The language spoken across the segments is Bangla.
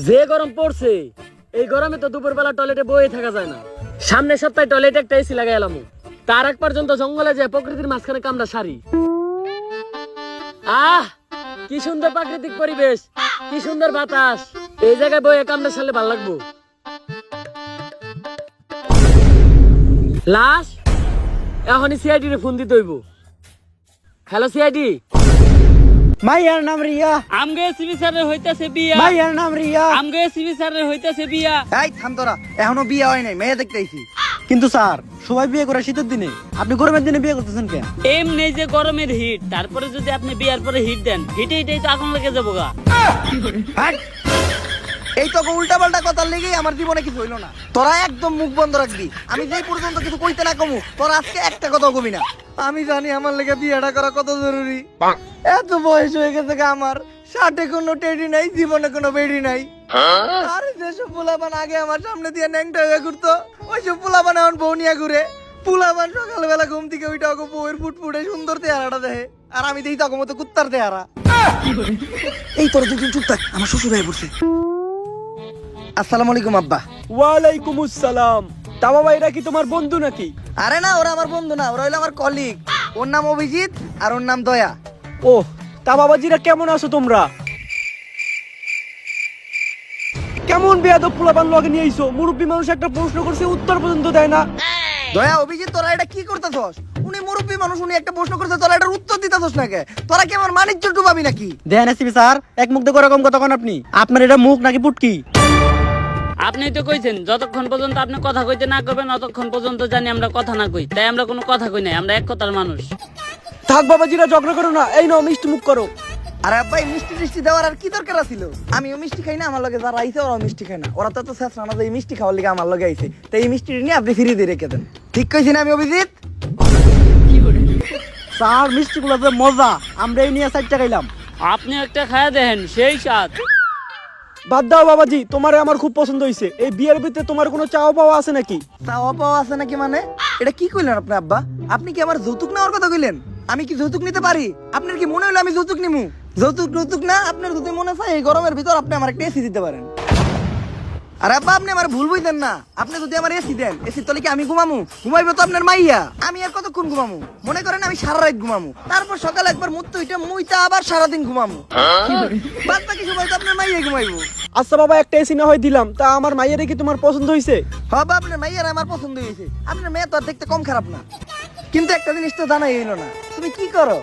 যে গরম পড়ছে, এই গরমে তো দুপুরবেলা টয়লেটে বয়ে থাকা যায় না। সামনের সপ্তাহে টয়লেটে একটা এসি লাগাই এলাম। তার এক পর্যন্ত জঙ্গলে যায় প্রকৃতির মাঝখানে কামড়া সারি। কি সুন্দর প্রাকৃতিক পরিবেশ, কি সুন্দর বাতাস। এই জায়গায় বয়ে কামড়া সারলে ভালো লাগবো। লাশ এখনই সিআইডি রে ফোন দিতে হইব। Hello CID. মাইয়ার নাম রিয়া। আমগে সিবি স্যারের হইতাছে বিয়া। মাইয়ার নাম রিয়া। আমগে সিবি স্যারের হইতাছে বিয়া। এই থাম তোরা, এখনো বিয়ে হয় নাই, মেয়ে দেখতে আইছি। কিন্তু স্যার সবাই বিয়ে করে শীতের দিনে, আপনি গরমের দিনে বিয়ে করতেছেন কেন? এমনি যে গরমের হিট, তারপরে যদি আপনি বিয়ার পরে হিট দেন, হিটেই তো আগুন লেগে যাবো গা। হাট! এই তো উল্টা পাল্টা কথার লেগেই আমার জীবনে কিছু হইলো না। তোরা একদম মুখ বন্ধ রাখবি। আমি যেই পর্যন্ত কিছু কইতে না কমু, তোরা আজকে একটা কথা কবি না। আমি জানি আমার লেগে বিয়েটা করা কত জরুরি। এত বয়স হয়ে গেছে গা আমার, 60-এ কোনো টেডি নাই, জীবনে কোনো বেডি নাই। আরে যেসব পোলাপান আগে আমার সামনে দিয়ে ন্যাংটা হয়ে ঘুরতো, ওইসব পোলাপান এখন বউ নিয়ে ঘুরে। পোলাপান সকালবেলা ঘুম থেকে ওইটা ওকে বউয়ের ফুটফুটে সুন্দর চেহারাটা দেখে, আর আমি দেখি তখন মতো কুত্তার চেহারা। এই তোর দুদিন চুপ থাক, আমার শ্বশুর হয়ে পড়ছে। আসসালামু আলাইকুম আব্বা। ওয়ালাইকুম আসসালাম। তা বাবা, এরা কি তোমার বন্ধু নাকি? আরে না, ওরা আমার বন্ধু না, ওরা হইলো আমার কলিগ। ওর নাম অভিজিৎ আর ওর নাম দয়া। ও, তা বাবাজিরা কেমন আছো তোমরা? কেমন বেয়াদব পোলাপান লগে নিয়ে আইছো? মুরব্বী মানুষ একটা প্রশ্ন করছে, উত্তর পর্যন্ত দেয় না। দয়া, অভিজিৎ, তোরা এটা কি করতেছস? উনি মুরব্বী মানুষ, উনি একটা প্রশ্ন করতে, তোরা এটার উত্তর দিতেছস না কে? তোরা কি আমার মানিজ্য ডুবাবি নাকি? দেন এসিবি স্যার, এক মুখ দিয়ে রকম কথা কোন আপনি? আপনার এটা মুখ নাকি পুটকি? আপনি তো কইছেন যতক্ষণ পর্যন্ত আপনি কথা কইতে না করবেন ততক্ষণ পর্যন্ত জানি আমরা কথা না কই, তাই আমরা কোনো কথা কই নাই, আমরা এক কথার মানুষ। থাক বাবাজিরা, ঝগড়া করো না। এই নাও মিষ্টি মুখ করো। আরে আব্বা, এই মিষ্টি টিষ্টি দেওয়ার আর কি দরকার ছিল? আমিও মিষ্টি খাই না, আমার লগে যারা আইছে ওরাও মিষ্টি খায় না। ওরা তো শেষ না, এই মিষ্টি খাওয়ার লিগে আমার লগে আইছে, তাই এই মিষ্টি নিয়ে আপনি ফিরিয়ে দিয়ে রেখে দেন। ঠিক কইছি না আমি অভিজিৎ? স্যার মিষ্টি গুলো যে মজা, আমরা এই নিয়ে 4 টাকা খাইলাম। আপনি একটা খায়া দেখেন, সেই স্বাদ। বাদ দাও বাবাজি, তোমারে আমার খুব পছন্দ হইছে। এই বিয়ের ভিতরে তোমার কোনো চাওয়া পাওয়া আছে নাকি? চাওয়া পাওয়া আছে নাকি মানে? এটা কি কইলেন আপনি আব্বা? আপনি কি আমার যৌতুক নেওয়ার কথা কইলেন? আমি কি যৌতুক নিতে পারি? আপনার কি মনে হলো আমি যৌতুক নিমু? যৌতুক না, আপনার যদি মনে চায় এই গরমের ভিতর আপনি আমার একটা এসি দিতে পারেন। আর আব্বা, আপনি আমার ভুল বুঝতেন না। আপনি যদি আমার এসি দেন, এসির তলে কি আমি ঘুমামু? ঘুমাইবো তো আপনার মাইয়া। আমি আর কতক্ষণ ঘুমামু? মনে করেন আমি সারা রাত ঘুমামু, তারপর সকালে একবার মুইতা আবার সারাদিন ঘুমামু। বাদ বাকি সময় তো আপনার মাইয়া ঘুমাইবো। আচ্ছা বাবা, একটা এসি না হয় দিলাম, তা আমার মাইয়ারে কি তোমার পছন্দ হইছে? বাবা, আপনার মাইয়ার আমার পছন্দ হয়েছে। আপনার মেয়ে তো আর দেখতে কম খারাপ না, কিন্তু একটা জিনিস তো জানাই হইলো না, তুমি কি করো?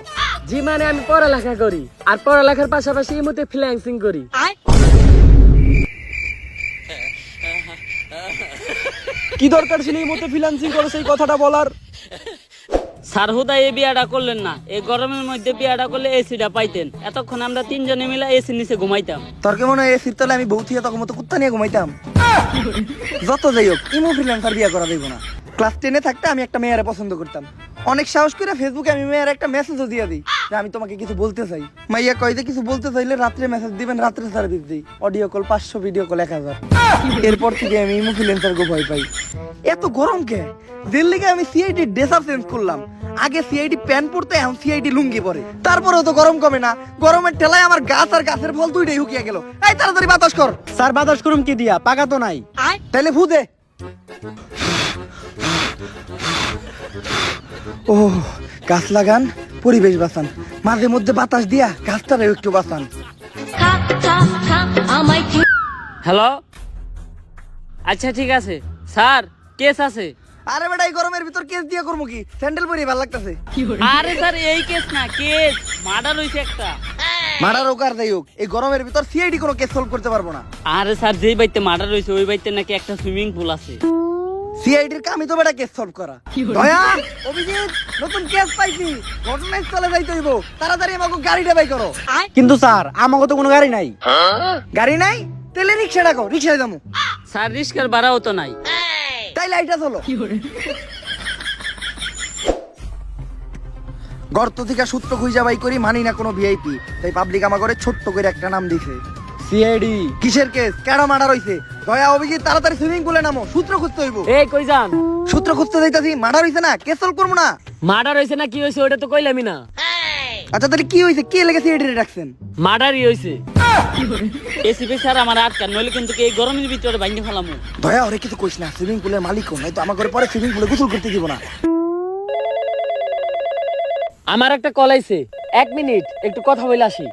জি মানে আমি পড়ালেখা করি, আর পড়ালেখার পাশাপাশি এই মধ্যে ফ্রিল্যান্সিং করি। কি দরকার ছিল এই মধ্যে ফ্রিল্যান্সিং করো সেই কথাটা বলার? স্যার হুদা এই বিয়াটা করলেন না, এই গরমের মধ্যে বিয়াটা করলে এসিটা পাইতেন। এতক্ষণ আমরা 3 জনে মিলে এসির নিচে ঘুমাইতাম। তোর কি মনে হয় এসির তলে আমি বউ থিয়া তখন মতো কুত্তা নিয়ে ঘুমাইতাম? যত যাই হোক, ইমো ফ্রিল্যান্সার বিয়া করা দেবো না। ক্লাস 10-এ থাকতে আমি একটা মেয়েরে পছন্দ করতাম। অনেক সাহস করে ফেসবুকে আমি মেয়ের একটা মেসেজও দিয়ে দিই যে আমি তোমাকে কিছু বলতে চাই। মাইয়া কয় যে কিছু বলতে চাইলে রাত্রে মেসেজ দিবেন, রাত্রে সার্ভিস দিই। Audio call 500, video call 1000। এরপর থেকে আমি ইমো ফ্রিল্যান্সার গো ভয় পাই। এত গরম কে? দিল লিগে আমি সিআইডি ড্রেসার চেঞ্জ করলাম। আগে সিআইডি প্যান্ট পরতে, এখন সিআইডি লুঙ্গি পরে। তারপরেও তো গরম কমে না। গরমের ঠেলায় আমার গাছ আর গাছের ফল দুইটাই হুকিয়ে গেল। এই তাড়াতাড়ি বাতাস কর। স্যার বাতাস করুম কি দিয়া? পাকা তো নাই। তাইলে ফু দে। ও, গাছ লাগান, পরিবেশ বাঁচান, মাঝে মধ্যে বাতাস দিয়া গাছটারে একটু বাঁচান। হ্যালো, আচ্ছা ঠিক আছে স্যার, কেস আছে। আরে বেটা, এই গরমের ভিতর কেস দিয়া করবো কি? স্যান্ডেল পরে ভালো লাগতেছে। আরে স্যার এই কেস না, কেস মার্ডার হইছে একটা। মারার হোক আর যাই হোক, এই গরমের ভিতর সিআইডি কোনো কেস সলভ করতে পারবো না। আরে স্যার, যেই বাইতে মার্ডার হইছে ওই বাইতে নাকি একটা সুইমিং পুল আছে। সিআইডির কামই তো বেটা কেস সলভ করা। দয়া, অভিজিৎ, নতুন কেস পাইছি, ঘটনাস্থলে যাইতে হইব। তাড়াতাড়ি আমাকে গাড়িটা বাই করো। কিন্তু স্যার আমাকে তো কোনো গাড়ি নাই। গাড়ি নাই? তাহলে রিক্সা ডাকো, রিক্সায় যাবো। স্যার রিস্কার ভাড়াও তো নাই। তাই লাইটা চলো। গর্ত থেকে সূত্র খুঁজা বাই করি, মানি না কোনো ভিআইপি, তাই পাবলিক আমার করে ছোট্ট করে একটা নাম দিছে সিআইডি। কিসের কেস? কেডা মার্ডার হইছে? দয়া, অভিজিৎ, তাড়াতাড়ি সুইমিং পুলে নামো, সূত্র খুঁজতে হইব। এই কই যান? সূত্র খুঁজতে যাইতাছি। মার্ডার হইছে না, কেস সলভ করবো না? মার্ডার হইছে না কি হইছে ওটা তো কইলামই না। আচ্ছা তাহলে কি হইছে? কে লেগে সিআইডি রে ডাকছেন? মার্ডারই হইছে। এসিপি স্যার আমার আটকান, নইলে কিন্তু এই গরমের ভিতরে ভাঙে ফেলামু। দয়া ওরে কিছু কইস না, সুইমিং পুলের মালিক কোন তো আমার ঘরে পরে সুইমিং পুলে গোসল করতে দিব না। আমার একটা কল আইছে, 1 মিনিট একটু কথা বলে আসি।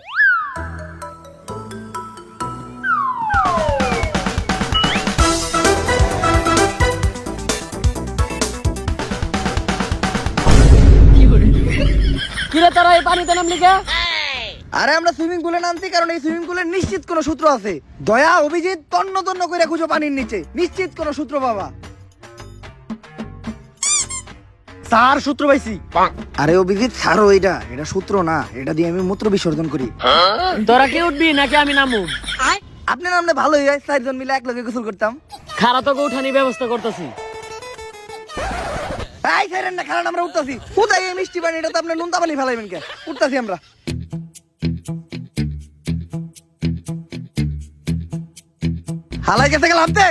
কিরে তোরা এই পানিতে নামলি কে? আরে আমরা সুইমিং পুলে নামছি কারণ এই সুইমিং পুলের নিশ্চিত কোনো সূত্র আছে। দয়া অভিজিৎ তন্ন তন্ন করে খুঁজো পানির নিচে, নিশ্চিত কোনো সূত্র বাবা। স্যার সূত্র পাইছি। আরে অভিজিৎ ছাড়ো, এটা এটা সূত্র না, এটা দিয়ে আমি মূত্র বিসর্জন করি। তোরা কি উঠবি নাকি আমি নামু? আপনার নামলে ভালোই হয়, 4 জন মিলে এক লগে গোসল করতাম। খারা তোকে উঠানি ব্যবস্থা করতেছি। এই ছাইরেন না, খারাপ আমরা উঠতাছি। কোথায় এই মিষ্টি পানি, এটা তো আপনি নুনতা পানি ফেলাইবেন কে? উঠতাছি আমরা। হালাই গেছে গেলাম তে।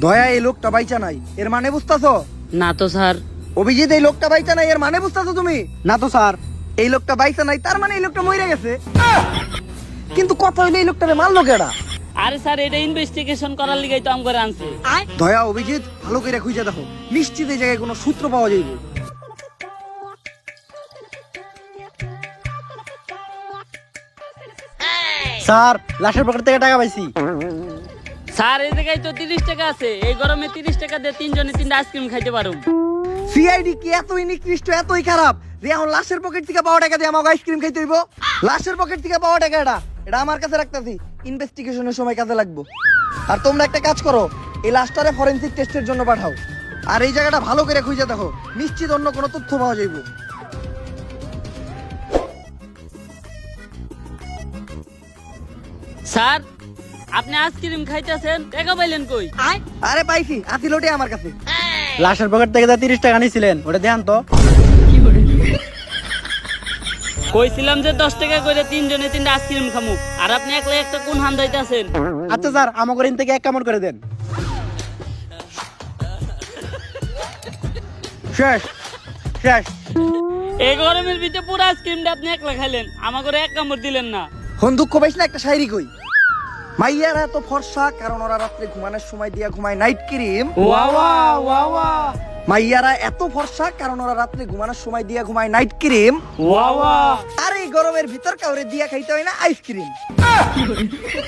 দয়া এই লোকটা বাইচা নাই, এর মানে বুঝতাছো? না তো স্যার। অভিজিৎ এই লোকটা বাইচা নাই, এর মানে বুঝতাছো তুমি? না তো স্যার। এই লোকটা বাইচা নাই, তার মানে এই লোকটা মরে গেছে। কিন্তু কথা হইলে এই লোকটারে মারলো কেডা? আরে স্যার, এটা ইনভেস্টিগেশন করার লিগাই তো আম করে আনছে। দয়া অভিজিৎ ভালো করে খুঁজে দেখো, নিশ্চিত এই জায়গায় কোনো সূত্র পাওয়া যাইবে। স্যার লাশের পকেট থেকে টাকা পাইছি। স্যার এই জায়গায় তো 30 টাকা আছে, এই গরমে 30 টাকা দিয়ে 3 জনে 3টা আইসক্রিম খাইতে পারুম। সিআইডি কি এতই নিকৃষ্ট, এতই খারাপ যে এখন লাশের পকেট থেকে পাওয়া টাকা দিয়ে আমাকে আইসক্রিম খাইতে হইব? লাশের পকেট থেকে পাওয়া টাকা এটা এটা আমার কাছে রাখতেছি, ইনভেস্টিগেশনের সময় কাজে লাগবে। আর তোমরা একটা কাজ করো, এই লাশটারে ফরেনসিক টেস্টের জন্য পাঠাও। আর এই জায়গাটা ভালো করে খুঁজে দেখো, নিশ্চিত অন্য কোনো তথ্য পাওয়া যাইব। স্যার আপনি আইসক্রিম খাইতেছেন, টাকা পাইলেন কই? আরে পাইছি, আসিল ওটাই আমার কাছে। লাশের পকেট থেকে 30 টাকা নিয়েছিলেন, ওটা দেখান তো। কইছিলাম যে 10 টাকা করে 3 জনে 3টা আইসক্রিম খামু, আর আপনি একলা একটা কোন হান দাইতাছেন? আচ্ছা স্যার, আমার ঘরে থেকে 1 কামড় করে দেন। শেষ শেষ। এই গরমের ভিতরে পুরো আইসক্রিমটা আপনি একলা খাইলেন, আমার করে 1 কামড় দিলেন না। হন দুঃখ পাইস না, একটা শায়রি কই। মাইয়ারা এত ফর্সা কারণ ওরা রাত্রে ঘুমানোর সময় দিয়া ঘুমায় নাইট ক্রিম। মাইয়ারা এত ফর্সা কারণ ওরা রাত্রে ঘুমানোর সময় দিয়া ঘুমায় নাইট ক্রিম। আর এই গরমের ভিতর কাউরে দিয়া খাইতে হয় না আইসক্রিম।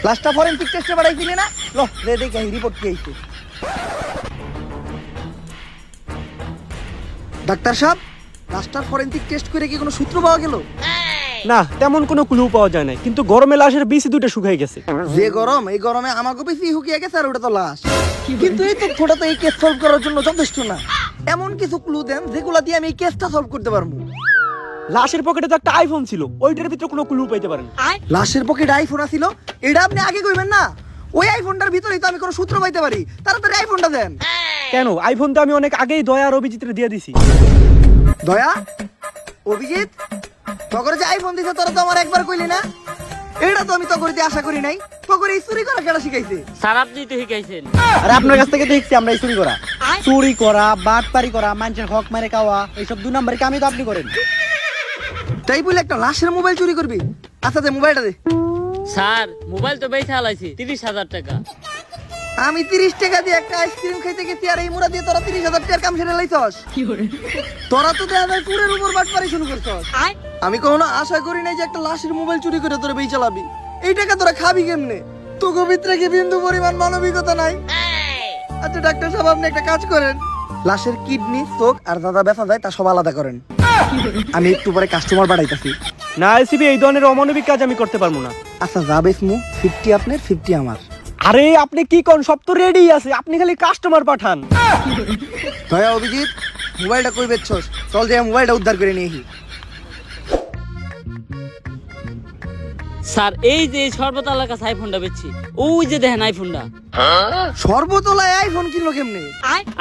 লাস্টটা ফরেনসিক টেস্টে পাঠাইছিলি না? লো রে দেখে রিপোর্ট কি আইছে। ডাক্তার সাহেব, লাস্টার ফরেনসিক টেস্ট করে কি কোনো সূত্র পাওয়া গেল? না, তেমন কোনো ক্লু পাওয়া যায় না, কিন্তু গরমে লাশের বিচি দুটো শুকাই গেছে। যে গরম, এই গরমে আমাকে বেশি হুকিয়ে গেছে, আর ওটা তো লাশ। কিন্তু এই তথ্যটা তো এই কেস সলভ করার জন্য যথেষ্ট না। এমন কিছু ক্লু দেন যেগুলো দিয়ে আমি এই কেসটা সলভ করতে পারবো। লাশের পকেটে তো একটা আইফোন ছিল, ওইটার ভিতরে কোনো ক্লু পাইতে পারেন? লাশের পকেটে আইফোন আছিল, এটা আপনি আগে কইবেন না? ওই আইফোনটার ভিতরেই তো আমি কোনো সূত্র পাইতে পারি। তাড়াতাড়ি আইফোনটা দেন। কেন? আইফোন তো আমি অনেক আগেই দয়া আর অভিজিৎরে দিয়ে দিছি। দয়া, অভিজিৎ, তগরে যে আইফোন দিছে তোরা তো আমার একবার কইলি না? এটা তো আমি তগরে দিয়ে আশা করি নাই। তগরে এই চুরি করা কেডা শিখাইছে? স্যার আপনি তো শিখাইছেন। আরে আপনার কাছ থেকে দেখছি আমরা চুরি করা, বাটপারি করা, মানুষের হক মারে খাওয়া, এইসব 2 নম্বরের কামই তো আপনি করেন। তাই বলে একটা লাশের মোবাইল চুরি করবি? আচ্ছা দে মোবাইলটা দে। স্যার মোবাইল তো বেচা হালাইছি 30,000 টাকা। আমি 30 টাকা দিয়ে একটা আইসক্রিম খাইতে গেছি, আর এই মুড়া দিয়ে তোরা 30,000 টাকার কাম সেরে লাইছস। তোরা তো দেখা যায় পুরের উপর বাটপারি শুরু করছস। আমি কখনো আশা করি নাই যে একটা লাশের মোবাইল চুরি করে তোরা বেই চালাবি। এই টাকা তোরা খাবি কেমনে? তোকে ভিতরে কি বিন্দু পরিমাণ মানবিকতা নাই? আচ্ছা ডাক্তার সাহেব, আপনি একটা কাজ করেন, লাশের কিডনি, চোখ আর দাদা ব্যথা যায় তা সব আলাদা করেন। আমি একটু পরে কাস্টমার বাড়াইতাছি। না এসিবি, এই ধরনের অমানবিক কাজ আমি করতে পারবো না। আচ্ছা যাবে স্মু, 50 আপনার 50 আমার। আরে আপনি কি কোন, সব তো রেডি আছে, আপনি খালি কাস্টমার পাঠান। দয়া অভিজিৎ, মোবাইলটা কই বেচছস? চল যে মোবাইলটা উদ্ধার করে নিয়ে আসি। স্যার এই যে সর্বতলার কাছে আইফোনটা বেচছি, ওই যে দেখেন আইফোনটা। সর্বতলায় আইফোন কিনলো কেমনে?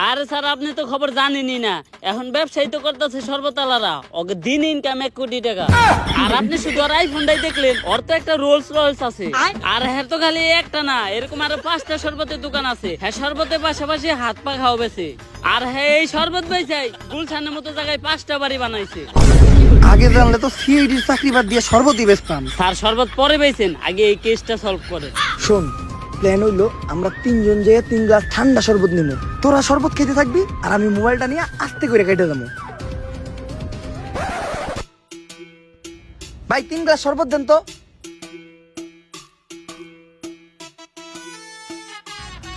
আরে স্যার আপনি তো খবর জানেনই না, এখন ব্যবসায়ী তো করতেছে সর্বতলারা, ওকে দিন ইনকাম 1 কোটি টাকা। আর আপনি শুধু আর আইফোনটাই দেখলেন, ওর তো একটা রোলস রয়েলস আছে। আর হ্যাঁ তো খালি একটা না, এরকম আরো 5টা শরবতের দোকান আছে। হ্যাঁ শরবতের পাশাপাশি হাত পা খাওয়া বেছে। আর হ্যাঁ এই শরবত বেচাই গুলশানের মতো জায়গায় 5টা বাড়ি বানাইছে। আগে জানলে তো সিআইডির চাকরি বাদ দিয়ে শরবতই বেচতাম। স্যার শরবত পরে পেয়েছেন, আগে এই কেসটা সলভ করে। শোন, প্ল্যান হইলো আমরা 3 জন যেয়ে 3 গ্লাস ঠান্ডা শরবত নিব। তোরা শরবত খেতে থাকবি আর আমি মোবাইলটা নিয়ে আস্তে করে কেটে যাবো। ভাই 3 গ্লাস শরবত দেন তো।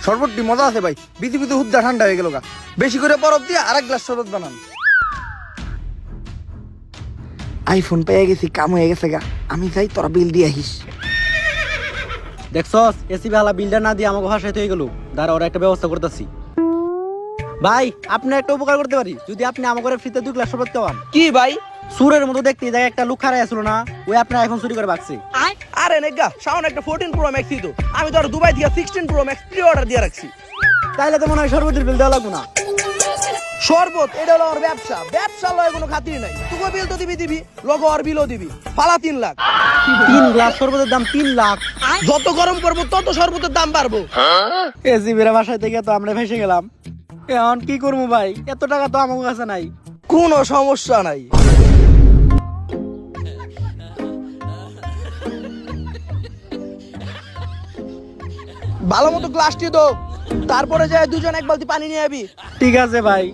শরবতটি মজা আছে ভাই, বিধি বিধি হুদ্দা ঠান্ডা হয়ে গেল গা। বেশি করে বরফ দিয়ে আরেক গ্লাস শরবত বানান। আইফোন পেয়ে গেছি, কাম হয়ে গেছে গা। আমি চাই তোরা বিল দিয়ে আহিস। দেখছস এসি ভালা বিলটা না দিয়ে আমাকে হাসাইতে হয়ে গেল। দাঁড়া, ওরা একটা ব্যবস্থা করতেছি। ভাই আপনি একটা উপকার করতে পারি, যদি আপনি আমাকে ফ্রিতে 2 গ্লাস শরবত খাওয়ান। কি ভাই? সুরের মতো দেখতে এই জায়গায় একটা লোক খারাই আসলো না, ওই আপনার আইফোন চুরি করে ভাগছে। আরে নেগা, সাউন্ড একটা 14 প্রো ম্যাক্স তো। আমি তো আর দুবাই থেকে 16 প্রো ম্যাক্স প্রি অর্ডার দিয়ে রাখছি। তাইলে তো মনে হয় শরবতের বিল দেওয়া লাগবো না। শরবত এটা হলো আমার ব্যবসা, ব্যবসা লয় কোনো খাতির নাই। তুই বিল তো দিবি, লগো আর বিলও দিবি। ফালা 3 লাখ। 3 গ্লাস শরবতের দাম 3 লাখ। যত গরম করবো তত শরবতের দাম বাড়বো। এসি বেরা বাসায় থেকে তো আমরা ভেসে গেলাম। এখন কি করবো ভাই, এত টাকা তো আমার কাছে নাই। কোনো সমস্যা নাই। ভালো মতো গ্লাসটি তো, তারপরে যায় 2 জন 1 বালতি পানি নিয়ে আবি। ঠিক আছে ভাই।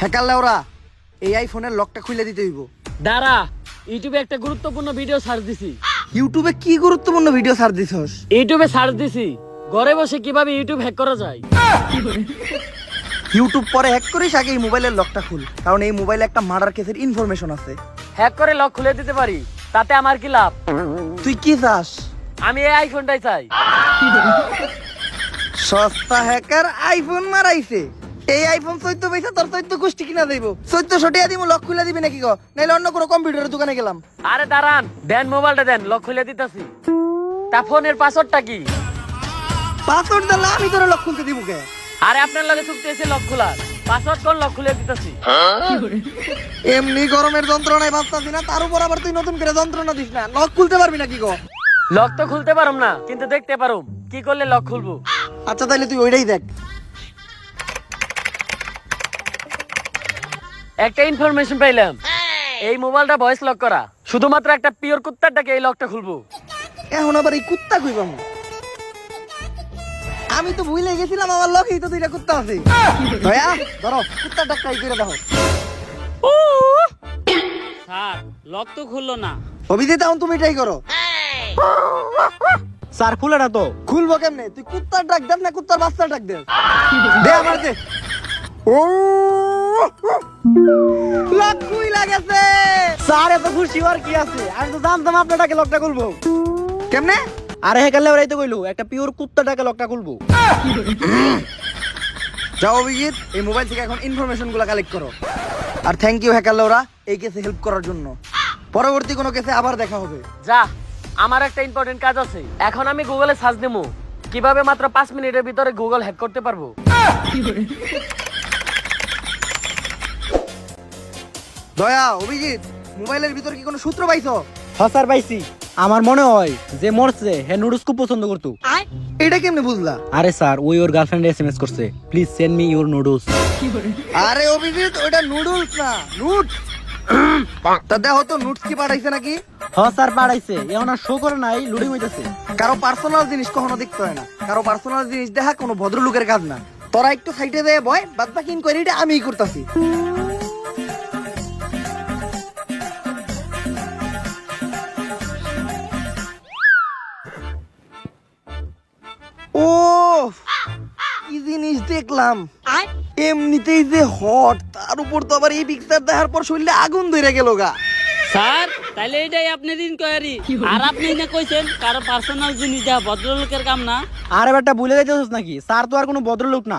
হ্যাকার লেওরা, এই আইফোনের লকটা খুলে দিতে হইব। দাঁড়া, ইউটিউবে একটা গুরুত্বপূর্ণ ভিডিও সার্চ দিছি। ইউটিউবে কি গুরুত্বপূর্ণ ভিডিও ছাড় দিছস? ইউটিউবে সার্চ দিছি ঘরে বসে কিভাবে ইউটিউব হ্যাক করা যায়। ইউটিউব পরে হ্যাক করিস, আগে এই মোবাইলের লকটা খুল, কারণ এই মোবাইলে একটা মার্ডার কেসের ইনফরমেশন আছে। হ্যাক করে লক খুলে দিতে পারি, তাতে আমার কি লাভ? তুই কি চাস? আমি এই আইফোনটাই চাই। সস্তা হ্যাকার আইফোন মারাইছে। এই আইফোন 14 পয়সা তোর 14 গোষ্ঠী কিনা দেব। 1400 টাকা দিব, লক খুলে দিবি নাকি গো? নাইলে অন্য কোনো কম্পিউটারের দোকানে গেলাম। আরে দাঁড়ান, দেন মোবাইলটা দেন, লক খুলে দিতেছি। তা ফোনের পাসওয়ার্ডটা কি? পাসওয়ার্ড দিলে আমি তোর লক খুলতে দিব কে? আরে আপনার লগে চুক্তি আছে লক খোলার, পাসওয়ার্ড কোন লক খুলে দিতেছি। এমনি গরমের যন্ত্রণায় বাঁচতাছি না, তার উপর আবার তুই নতুন করে যন্ত্রণা দিস না। লক খুলতে পারবি নাকি গো? লক তো খুলতে পারুম না, কিন্তু দেখতে পারুম কি করলে লক খুলবো। আচ্ছা তাইলে তুই ওইটাই দেখ। একটা ইনফরমেশন পাইলাম, এই মোবাইলটা ভয়েস লক করা, শুধুমাত্র একটা পিওর কুত্তারটাকে এই লকটা খুলবো। এখন আবার এই কুত্তা কইবাম? আমি তো ভুলে গেছিলাম আমার লকেই তো 2টা কুত্তা আছে। দয়া ধরো, কুত্তাটা ট্রাই করে দেখো। স্যার লক তো খুললো না। অভিজিৎ এখন তুমি ট্রাই করো। স্যার খুলে না তো। খুলবো কেমনে? তুই কুত্তার ডাক দেব না কুত্তার বাচ্চার ডাক দেব? দে আমার দে। ও লক খুইলা গেছে। স্যার এত খুশি হওয়ার কি আছে, আমি তো জানতাম আপনাটাকে লকটা খুলবো। কেমনে? আরে হেকালে ওরাই তো কইলো একটা পিওর কুত্তাটাকে লকটা খুলবো। যাও অভিজিৎ, এই মোবাইল থেকে এখন ইনফরমেশন গুলা কালেক্ট করো। আর থ্যাংক ইউ হ্যাকার লোরা এই কেসে হেল্প করার জন্য। পরবর্তী কোনো কেসে আবার দেখা হবে। যা, আমার একটা ইম্পর্টেন্ট কাজ আছে। এখন আমি গুগলে সার্চ দেবো কিভাবে মাত্র 5 মিনিটের ভিতরে গুগল হ্যাক করতে পারবো। দয়া, অভিজিৎ, মোবাইলের ভিতর কি কোনো সূত্র পাইছো? হ্যাঁ স্যার পাইছি। আমার মনে হয় যে মরছে হে নুডলস খুব পছন্দ করতো। এটা কেমনে বুঝলা? আরে স্যার ওই ওর গার্লফ্রেন্ড এসএমএস করছে, please send me your noodles. আরে অভিজিৎ, ওটা নুডলস না, নুট। তা দেখো তো নুটস কি পাঠাইছে নাকি? হ্যাঁ স্যার পাঠাইছে, এখন আর শো করে নাই, লুডিং হইতাছে। কারো পার্সোনাল জিনিস কখনো দেখতে হয় না। কারো পার্সোনাল জিনিস দেখা কোনো ভদ্রলোকের কাজ না। তোরা একটু সাইডে দেয় বয়, বাদ বাকি ইনকোয়ারিটা আমিই করতেছি। ও কি জিনিস দেখলাম, এমনিতেই যে হট, তার উপর তো আবার এই পিকচার দেখার পর শরীরে আগুন ধরে গেল গা। স্যার তাইলে এটাই আপনার ইনকোয়ারি। আর আপনি না কইছেন কারো পার্সোনাল জিনিস দেওয়া ভদ্রলোকের কাম না। আরে বেটা ভুলে যাইতেছিস নাকি, স্যার তো আর কোনো ভদ্রলোক না।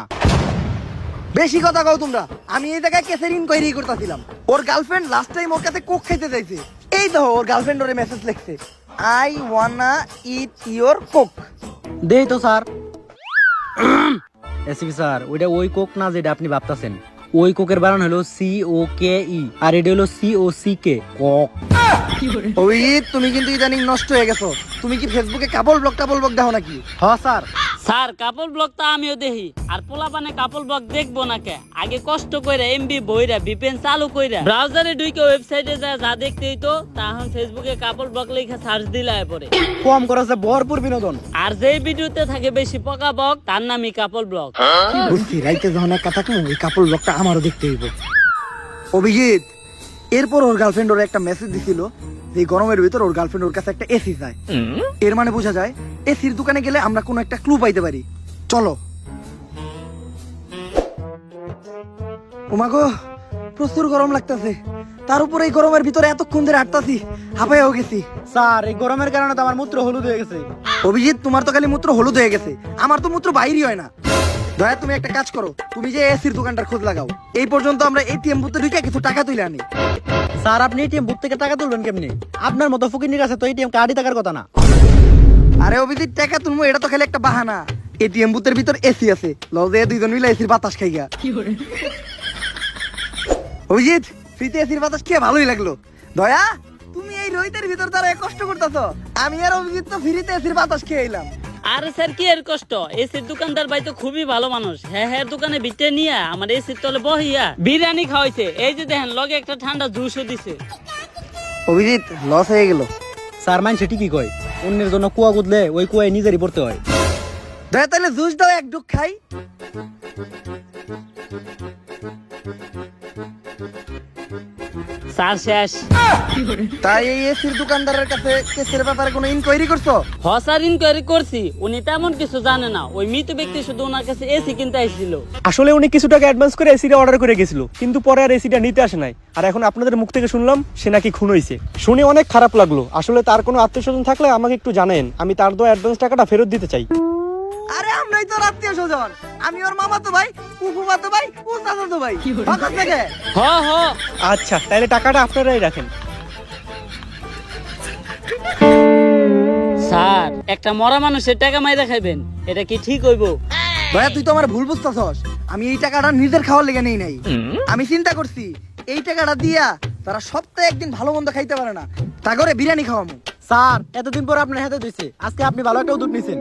বেশি কথা কও তোমরা। আমি এই জায়গায় কেসের ইনকোয়ারি করতেছিলাম। ওর গার্লফ্রেন্ড লাস্ট টাইম ওর কাছে কোক খাইতে চাইছে। এই দেখো ওর গার্লফ্রেন্ড ওরে মেসেজ লিখছে, আই ওয়ান্না ইট ইওর কোক। দেই তো স্যার। এসিপি স্যার, ওইটা ওই কোক না যেটা আপনি ভাবতাছেন। ওই কোকের বানান হলো COKE আর এটা হলো COCK, কক। অভিজিৎ, তুমি কিন্তু ইদানিং নষ্ট হয়ে গেছো। তুমি কি ফেসবুকে কাবল ব্লগ দেখো নাকি? হ্যাঁ স্যার। স্যার কাপল ব্লগ তো আমিও দেখি, আর পোলাপানে কাপল ব্লগ দেখবো না কে? আগে কষ্ট কইরা এমবি বইরা ভিপিএন চালু কইরা ব্রাউজারে ঢুকে ওয়েবসাইটে যা দেখতেই তো, তখন ফেসবুকে কাপল ব্লগ লেখা সার্চ দিলে পরে কম খরচে ভরপুর বিনোদন। আর যেই ভিডিওতে থাকে বেশি পকা বক তার নামই কাপল ব্লগ। বুঝছি, রাইতে যখন একা থাকবো ওই কাপড় ব্লগটা আমারও দেখতে হইব। অভিজিৎ, এরপর ওর গার্লফ্রেন্ড ওর একটা মেসেজ দিছিল যে এই গরমের ভিতর ওর গার্লফ্রেন্ড ওর কাছে একটা এসি চায়। এর মানে বোঝা যায় এসির দোকানে গেলে আমরা কোনো একটা ক্লু পাইতে পারি। চলো। ওমাগো, প্রচুর গরম লাগতেছে, তার উপরে এই গরমের ভিতরে এতক্ষণ ধরে হাঁটতাছি, হাঁপাইয়াও গেছি। স্যার এই গরমের কারণে তো আমার মূত্র হলুদ হয়ে গেছে। অভিজিৎ, তোমার তো খালি মূত্র হলুদ হয়ে গেছে, আমার তো মূত্র বাইরই হয় না। দয়া, তুমি একটা কাজ করো, তুমি যে এসির দোকানটার খোঁজ লাগাও। এই পর্যন্ত আমরা এটিএম বুথে ঢুকে কিছু টাকা তুলে আনি। স্যার আপনি এটিএম বুথ থেকে টাকা তুলবেন কেমনি? আপনার মতো ফকিনির কাছে তো এটিএম কার্ডই থাকার কথা না। আরে অভিজিৎ, টাকা তুলবো এটা তো খালি একটা বাহানা। এটিএম বুথের ভিতর এসি আছে, লজে দুইজন মিলে এসির বাতাস খাইগা। অভিজিৎ, ফ্রিতে এসির বাতাস খেয়ে ভালোই লাগলো। দয়া, তুমি এই রোহিতের ভিতর তারা কষ্ট করতেছো, আমি আর অভিজিৎ তো ফ্রিতে এসির বাতাস খেয়ে এলাম। আরে স্যার কি এর কষ্ট? এসির দোকানদার ভাই তো খুবই ভালো মানুষ। হ্যাঁ হ্যাঁ, দোকানে ভিতরে নিয়ে আমার এসির তলে বহিয়া বিরিয়ানি খাওয়াইছে। এই যে দেখেন লগে একটা ঠান্ডা জুসও দিছে। অভিজিৎ, লস হয়ে গেল। স্যার মান সেটি কি কয়, অন্যের জন্য কুয়া গুদলে ওই কুয়ায় নিজেরই পড়তে হয়। দয়া, তাহলে জুস দাও, এক ডুক খাই। স্যার শেষ। তাই এই এসির দোকানদারের কাছে কেসের ব্যাপারে কোনো ইনকোয়ারি করছো? হসার ইনকোয়ারি করছি, উনি তেমন কিছু জানে না। ওই মৃত ব্যক্তি শুধু ওনার কাছে এসি কিনতে আসছিল। আসলে উনি কিছু টাকা অ্যাডভান্স করে এসিটা অর্ডার করে গেছিল, কিন্তু পরে আর এসিটা নিতে আসে নাই। আর এখন আপনাদের মুখ থেকে শুনলাম সে নাকি খুন হয়েছে। শুনে অনেক খারাপ লাগলো। আসলে তার কোনো আত্মীয় স্বজন থাকলে আমাকে একটু জানেন, আমি তার দেওয়া অ্যাডভান্স টাকাটা ফেরত দিতে চাই। আরে আমরাই তো আত্মীয় স্বজন, আমি ওর মামা তো ভাই, ফুফুমা তো ভাই, ও চাচা তো ভাই। বাতাস থেকে হ হ। আচ্ছা তাহলে টাকাটা আপনারাই রাখেন। স্যার, একটা মরা মানুষের টাকা মাইরা খাইবেন, এটা কি ঠিক হইব? দয়া, তুই তো আমার ভুল বুঝতেছস। আমি এই টাকাটা নিজের খাওয়ার লেগে নেই নাই। আমি চিন্তা করছি এই টাকাটা দিয়া তারা সপ্তাহে একদিন ভালো মন্দ খাইতে পারে না, তা করে বিরিয়ানি খাওয়ামু। স্যার এতদিন পর আপনার হাতে দিচ্ছে, আজকে আপনি ভালো একটা উদ্যোগ নিছেন।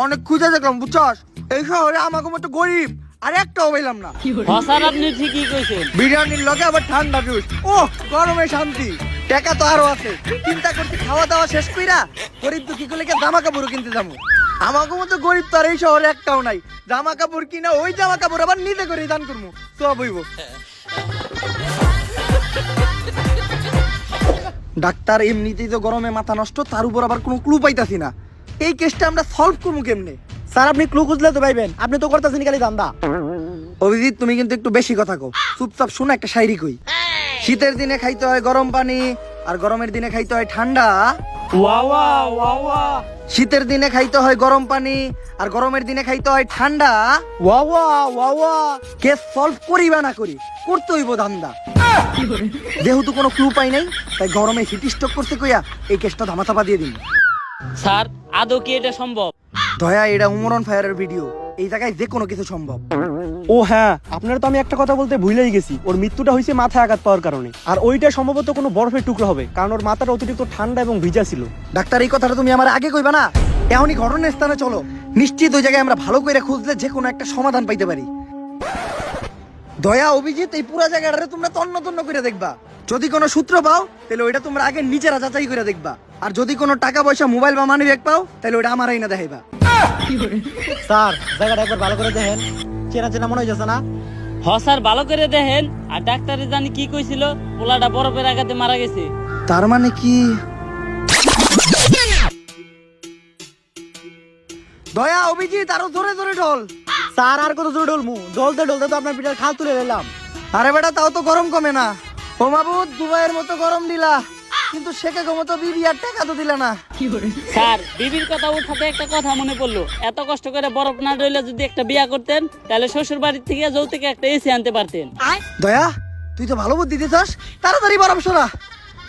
অনেক খুঁজে দেখলাম, বুঝছস, এই শহরে আমাকে মতো গরিব আর একটাও পাইলাম না। হসার আপনি ঠিকই কইছেন। বিরিয়ানির লগে আবার ঠান্ডা জুস, ও গরমে শান্তি। টাকা তো আরো আছে, চিন্তা করছি খাওয়া দাওয়া শেষ কইরা গরিব দুঃখী গুলোকে জামা কাপড় কিনতে যাবো। আমাকে মতো গরিব তো আর এই শহরে একটাও নাই। জামা কাপড় কিনা ওই জামা কাপড় আবার নিজে করে দান করবো, সব হইব। ডাক্তার, এমনিতেই তো গরমে মাথা নষ্ট, তার উপর আবার কোনো ক্লু পাইতাছি না। এই কেসটা আমরা সলভ করবো কেমনে? স্যার আপনি ক্লু খুঁজলে তো পাইবেন, আপনি তো করতেছেন খালি দান্দা। অভিজিৎ, তুমি কিন্তু একটু বেশি কথা কও। চুপচাপ শোনা একটা শায়রি কই। শীতের দিনে খাইতে হয় গরম পানি, আর গরমের দিনে খাইতে হয় ঠান্ডা। শীতের দিনে খাইতে হয় গরম পানি, আর গরমের দিনে খাইতে হয় ঠান্ডা। কেস সলভ করি বা না করি, করতে হইব ধান্দা। যেহেতু কোনো ক্লু পাই নাই, তাই গরমে হিট স্ট্রোক করতে কইয়া এই কেসটা ধামাচাপা দিয়ে দিন। স্যার, আদৌ কি এটা সম্ভব? দয়া, এটা উমরন ফায়ারের ভিডিও, এই জায়গায় যে কোনো কিছু সম্ভব। ও হ্যাঁ, আপনারা তো আমি একটা কথা বলতে ভুলেই গেছি। ওর মৃত্যুটা হয়েছে মাথায় আঘাত পাওয়ার কারণে, আর ওইটা সম্ভবত কোনো বরফের টুকরো হবে, কারণ ওর মাথাটা অতিরিক্ত ঠান্ডা এবং ভিজা ছিল। ডাক্তার, এই কথাটা তুমি আমার আগে কইবা না? এখনই ঘটনার স্থানে চলো, নিশ্চিত ওই জায়গায় আমরা ভালো করে খুঁজলে যে কোনো একটা সমাধান পাইতে পারি। দয়া, অভিজিৎ, এই পুরো জায়গাটা তোমরা তন্ন তন্ন করে দেখবা। যদি কোনো সূত্র পাও তাহলে ওইটা তোমরা আগে নিজেরা যাচাই করে দেখবা, আর যদি কোনো টাকা পয়সা, মোবাইল বা মানি ব্যাগ পাও তাহলে ওইটা আমারই না দেখাইবা। স্যার জায়গাটা একবার ভালো করে দেখেন, চেনা চেনা মনে হইতেছে না? হসার ভালো করে দেখেন। আর ডাক্তারে জানি কি কইছিল, পোলাটা বরফের আঘাতে মারা গেছে। তার মানে কি? দয়া, অভিজিৎ, আরো জোরে জোরে ঢোল। স্যার আর কত জোরে ঢলমু, ঢলতে ঢলতে তো আপনার পিঠার খাল তুলে নিলাম। আরে বেটা, তাও তো গরম কমে না। ও মাবুদ, দুবাইয়ের মতো গরম দিলা, কিন্তু শেখে মতো বিবি আর টাকা তো দিলা না। স্যার, বিবির কথা উঠাতে একটা কথা মনে পড়লো। এত কষ্ট করে বরফ না রইলে যদি একটা বিয়া করতেন, তাহলে শ্বশুর বাড়ির থেকে যৌতুকে একটা এসি আনতে পারতেন। দয়া, তুই তো ভালো বুদ্ধি দিছস, তাড়াতাড়ি বরফ সরা।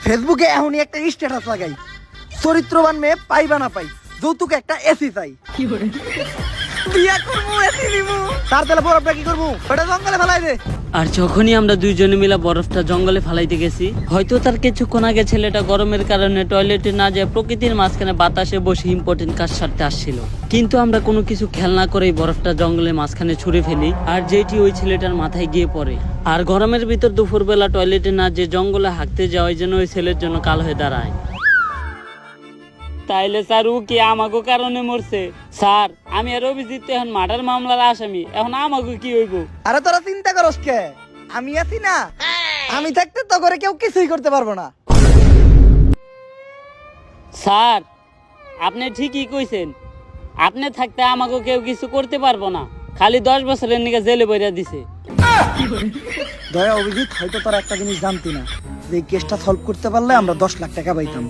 ফেসবুকে এখনই একটা স্ট্যাটাস লাগাই, চরিত্রবান মেয়ে পাইবা না পাই, যৌতুকে একটা এসি চাই। বিয়া করবো এসি নিবো। স্যার তাহলে বরফটা কি করবো? ওটা জঙ্গলে ফেলাই দে। আর যখনই আমরা দুইজনে মিলে বরফটা জঙ্গলে ফালাইতে গেছি, হয়তো তার কিছুক্ষণ আগে ছেলেটা গরমের কারণে টয়লেটে না যায় প্রকৃতির মাঝখানে বাতাসে বসে ইম্পর্টেন্ট কাজ সারতে আসছিল, কিন্তু আমরা কোনো কিছু খেয়াল না করেই বরফটা জঙ্গলের মাঝখানে ছুঁড়ে ফেলি, আর যেটি ওই ছেলেটার মাথায় গিয়ে পড়ে। আর গরমের ভিতর দুপুরবেলা টয়লেটে না যে জঙ্গলে হাঁকতে যাওয়ার জন্য ওই ছেলের জন্য কাল হয়ে দাঁড়ায়। তাইলে স্যার ও কি আমাগো কারণে মরছে? স্যার আমি আর অভিজিৎ তো এখন মার্ডার মামলার আসামি, এখন আমাগো কি হইব? আরে তোরা চিন্তা করস কে? আমি আছি না, আমি থাকতে তো করে কেউ কিছুই করতে পারবো না। স্যার আপনি ঠিকই কইছেন, আপনি থাকতে আমাকে কেউ কিছু করতে পারবো না, খালি 10 বছরের নিকে জেলে বইরা দিছে। দয়া অভিজিৎ, হয়তো তোরা একটা জিনিস জানতি না, যে এই কেসটা সলভ করতে পারলে আমরা 10 লাখ টাকা পাইতাম।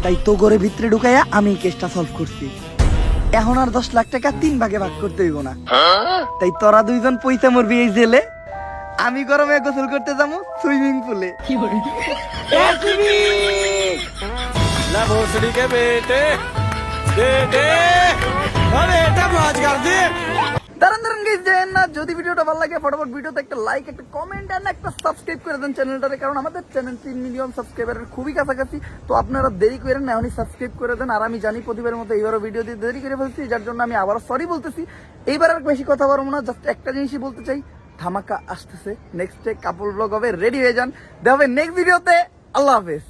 তাই তো ঘরে ভিতরে ঢুকাইয়া আমি কেসটা সলভ করছি। এখন আর 10 লাখ টাকা 3 ভাগে ভাগ করতে হইব না। তাই তোরা দুইজন পয়সা মরবি এই জেলে, আমি গরমে গোসল করতে যাবো সুইমিং পুলে। দাঁড়ান guys, যায়েন না। যদি ভিডিওটা ভালো লাগে ফটাফট ভিডিওতে একটা লাইক, একটা কমেন্ট আর একটা সাবস্ক্রাইব করে দেন চ্যানেলটারে, কারণ আমাদের চ্যানেল 3 মিলিয়ন সাবস্ক্রাইবারের খুবই কাছাকাছি। তো আপনারা দেরি করেন না, এখনই সাবস্ক্রাইব করে দেন। আর আমি জানি প্রতিবারের মতো এইবারও ভিডিও দিয়ে দেরি করে ফেলছি, যার জন্য আমি আবারও সরি বলতেছি। এইবার আর বেশি কথা বলবো না, জাস্ট একটা জিনিসই বলতে চাই, ধামাকা আসতেছে। নেক্সট ডে কাপল ব্লগ হবে, রেডি হয়ে যান। দেখা হবে নেক্সট ভিডিওতে। আল্লাহ হাফেজ।